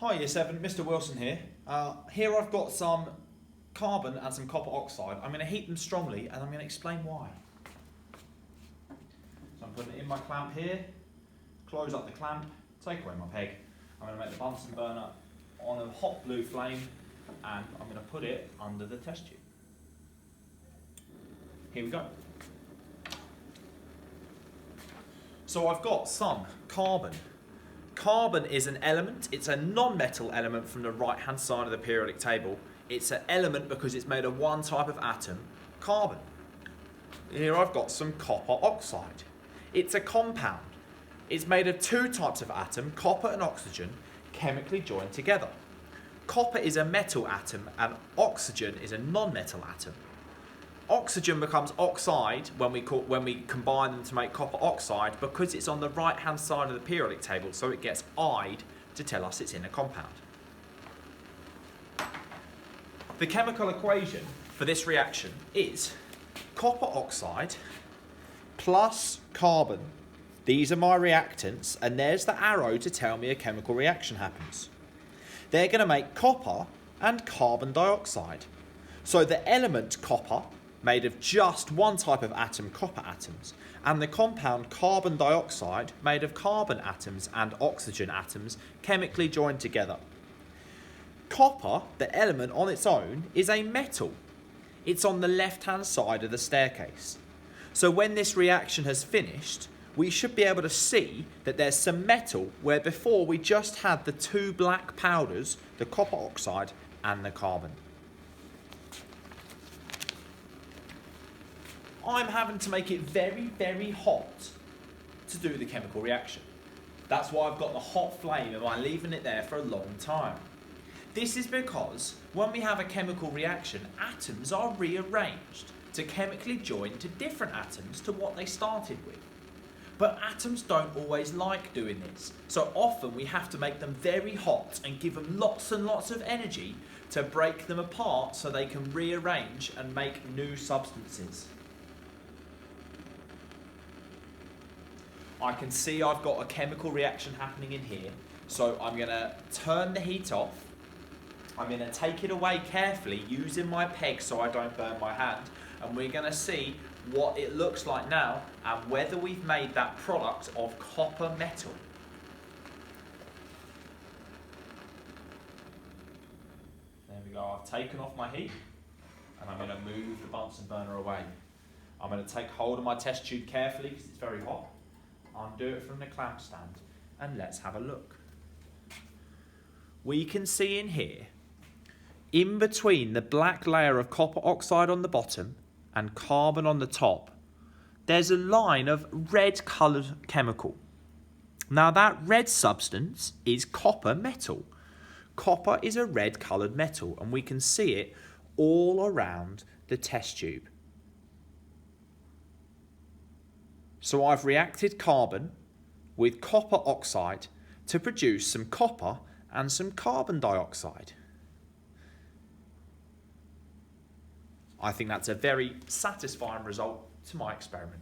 Hi Year 7, Mr Wilson here. Here I've got some carbon and some copper oxide. I'm going to heat them strongly and I'm going to explain why. So I'm putting it in my clamp here, close up the clamp, take away my peg. I'm going to make the Bunsen burner on a hot blue flame and I'm going to put it under the test tube. Here we go. So I've got some carbon. Carbon is an element, it's a non-metal element from the right-hand side of the periodic table. It's an element because it's made of one type of atom, carbon. Here I've got some copper oxide. It's a compound. It's made of two types of atom, copper and oxygen, chemically joined together. Copper is a metal atom and oxygen is a non-metal atom. Oxygen becomes oxide when we combine them to make copper oxide because it's on the right-hand side of the periodic table, so it gets "-ide" to tell us it's in a compound. The chemical equation for this reaction is copper oxide plus carbon. These are my reactants, and there's the arrow to tell me a chemical reaction happens. They're going to make copper and carbon dioxide. So the element copper, made of just one type of atom, copper atoms, and the compound carbon dioxide, made of carbon atoms and oxygen atoms, chemically joined together. Copper, the element on its own, is a metal. It's on the left-hand side of the staircase. So when this reaction has finished, we should be able to see that there's some metal where before we just had the two black powders, the copper oxide and the carbon. I'm having to make it very, very hot to do the chemical reaction. That's why I've got the hot flame and I'm leaving it there for a long time. This is because when we have a chemical reaction, atoms are rearranged to chemically join to different atoms to what they started with. But atoms don't always like doing this, so often we have to make them very hot and give them lots and lots of energy to break them apart so they can rearrange and make new substances. I can see I've got a chemical reaction happening in here, so I'm going to turn the heat off. I'm going to take it away carefully using my peg so I don't burn my hand, and we're going to see what it looks like now and whether we've made that product of copper metal. There we go, I've taken off my heat and I'm going to move the Bunsen burner away. I'm going to take hold of my test tube carefully because it's very hot. Undo it from the clamp stand and let's have a look. We can see in here, in between the black layer of copper oxide on the bottom and carbon on the top, there's a line of red coloured chemical. Now that red substance is copper metal. Copper is a red coloured metal and we can see it all around the test tube. So I've reacted carbon with copper oxide to produce some copper and some carbon dioxide. I think that's a very satisfying result to my experiment.